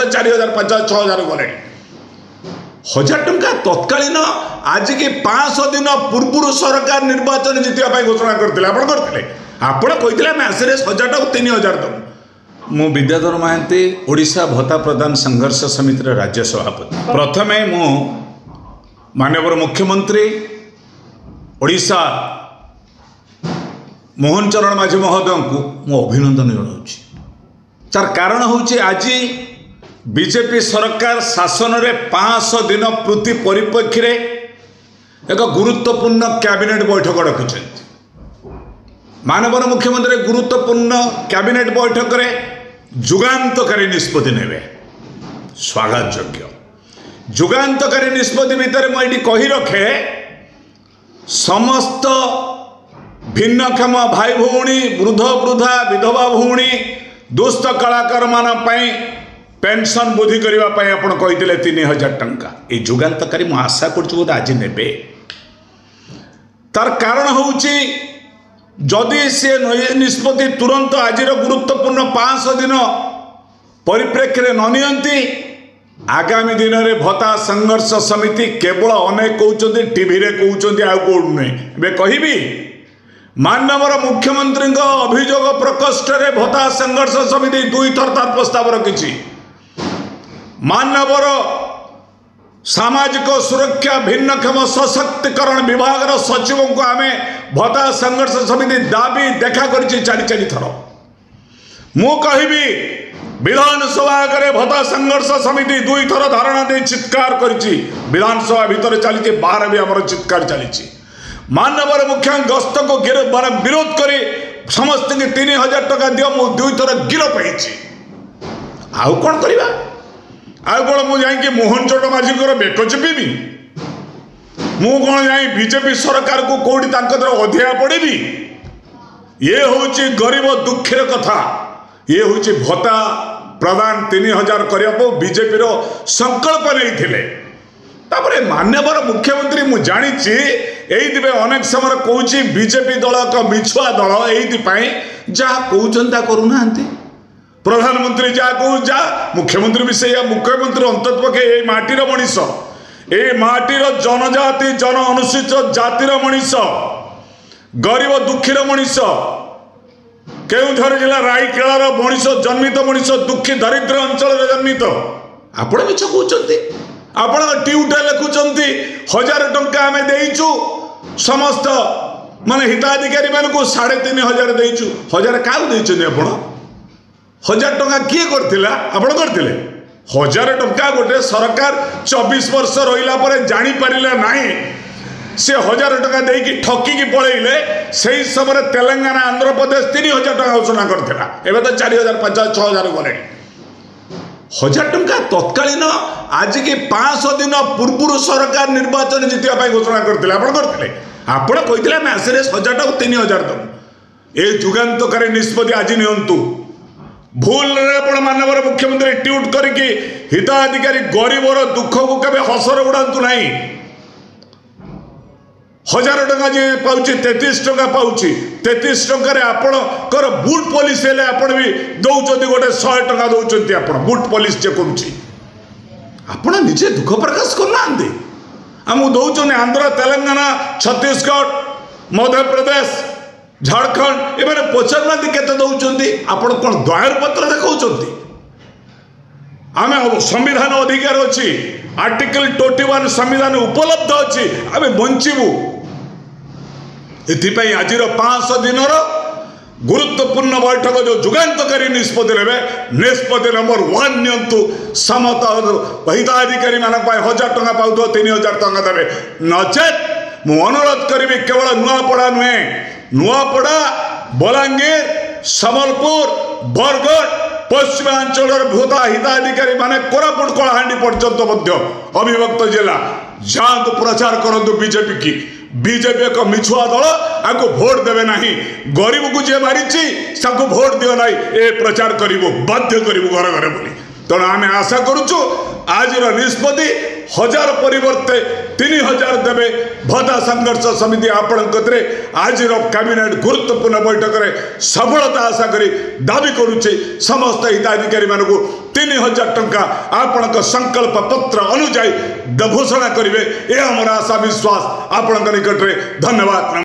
तो 4000 5000 6000 गले 1000 टंका तत्कालीन आज की 500 दिन पूर्व सरकार निर्वाचन जीतवा घोषणा करते आपण कहते मैसेज 1000 टाक 3000 दम। मु विद्याधर महांती ओडिशा भत्ता प्रदान संघर्ष समितिर राज्य सभापति। प्रथमे मु माननीय मुख्यमंत्री ओडिशा मोहन चरण माझी महोदय को मु अभिनंदन जनाऊँगी। तार कारण हूँ आज बीजेपी सरकार शासन रे 500 दिन पूर्ति परिप्रेक्षी एक गुरुत्वपूर्ण कैबिनेट बैठक रखिंट। माननीय मुख्यमंत्री गुरुत्वपूर्ण कैबिनेट बैठक रे जुगान्तकारी निष्पत्ति नेबे स्वागत योग्य। जुगान्तकारी निष्पत्ति भितर मुझे कही रखे समस्त भिन्नक्षम भाई भौणी वृद्ध वृद्धा विधवा भौणी दुष्ट कलाकार मान पेंशन वृद्धि करने आप कही 3000 टंका ये जुगान्तकारी मु आशा कर आज नेबे। तार कारण हूँ जदि से निष्पत्ति तुरंत आज गुरुत्वपूर्ण 500 दिन परिप्रेक्षी न नियंती आगामी दिन में भत्ता संघर्ष समिति केवल अनेक कहते टीवी रे कहते आउ कौन नुहे कहबी माननीय मुख्यमंत्री अभियोग प्रकोष्ठ रे भत्ता संघर्ष समिति 2 थर तार प्रस्ताव रखी। माननीय सामाजिक सुरक्षा भिन्नक्षम सशक्तिकरण विभाग सचिव को आम भत्ता संघर्ष समिति दाबी देखा कर 4 थर मु कहबी विधानसभा आगे भत्ता संघर्ष समिति 2 थर धारणा दे चित्कार कर विधानसभा भितर चली बाहर भी आम चित्कार चली। माननीय मुख्य गस्त को विरोध कर समस्त 3000 टका दियो मु 2 थर गिरफ आउ कौन करवा आउ कौन मुझे मोहन चरण माझी बेक चिपी मु कौन जा बीजेपी सरकार को कौटी अध्याय पड़ी। ये हूँ गरीब दुखीर कथा ये हूँ भत्ता प्रदान 3000 करने को बीजेपी संकल्प नहीं। माननीय मुख्यमंत्री मु जानी ये अनेक समय कौची बीजेपी दल एक मिछुआ दल ये जहाँ कहते करूना प्रधानमंत्री जहाँ कहू जा मुख्यमंत्री भी से मुख्यमंत्री अंततपक्षे ये माटीर मनीष ए माटीर जनजाति जन अनुसूचित जातिर मनीष गरीब दुखीर मनीष केउझर जिला रायकेलार मनीष जन्मित मनीष दुखी दरिद्र अंचल जन्मित आपण मिछ कहते आपण ट्यूटे लिखुंट 1000 टंका आम देचु समस्त माने हिताधिकारी मान को 3500 देचु 1000 क्या देचुन आप 1000 टंका किए करथिला आपण करथिले 1000 टंका गोटे सरकार 24 वर्ष रहा जानी पारिले नहीं से 1000 टंका देकी ठकिकी पलैले से समय तेलंगाना आंध्र प्रदेश 3000 टंका घोषणा करथिला एबे तो 4000 5000 6000 गले 1000 टंका तत्कालीन आज की 500 दिन पूर्व सरकार निर्वाचन जीतवा घोषणा करते आपण कहते मैसेज 1000 टाक 3000 दम। ये जुगान्तकारी निष्पत्ति आज नियंतु भूल माननीय मुख्यमंत्री ट्वीट करके हिताधिकारी गरीबर दुख को केबे हसर उड़ातु नहीं 1000 टंका जी पाँच 33 टंका पाँच 33 टंकार आपणकर बुट पॉलिश हेले आपण भी दौरान गोटे 100 टंका दौरान आप बुट पॉलिश जे करुच्ची आपण निजे दुख प्रकाश करना आमको दौरान आंध्र तेलंगाना छत्तीसगढ़ मध्य प्रदेश झारखंड एवं पचार केते दौरान आपण कौन दयार पत्र देखा आम संविधान अधिकार अच्छी आर्टिकल 21 संविधान उपलब्ध अच्छी आम बंचबू एपाई आज 500 दिन गुरुत्वपूर्ण बैठक जो जुगान्तकारी निष्पत्ति ने निष्पत्ति नंबर 1 नियंतु समत हिताधिकारी मान 1000 टंका पाऊ 3000 टंका देवे नचेत मु अनुरोध करी केवल नुआपड़ा नुहे नुआपड़ा बलांगीर संबलपुर बरगढ़ पश्चिमांचल भूता हिताधिकारी माने कोरापुट कलाहांडी पर्यंत अविभक्त जिला जातु प्रचार करूँ बीजेपी की बीजेपी एक मिछुआ दल आपको भोट देवे नहीं गरीब को जी मारी भोट दियो ना ए प्रचार करूँ बाध्य करूँ घर घर बोली तेणु आम आशा करुचु आज निष्पत्ति 1000 परिवर्ते 3000 देवे भत्ता संघर्ष समिति आपण आज कैबिनेट गुरुत्वपूर्ण बैठक में सफलता आशा करी दाबी करुचे समस्त हिताधिकारी मानक 3000 टंका आपण संकल्प पत्र अनुजाई घोषणा करेंगे। यह आम आशा विश्वास आपण निकट में। धन्यवाद।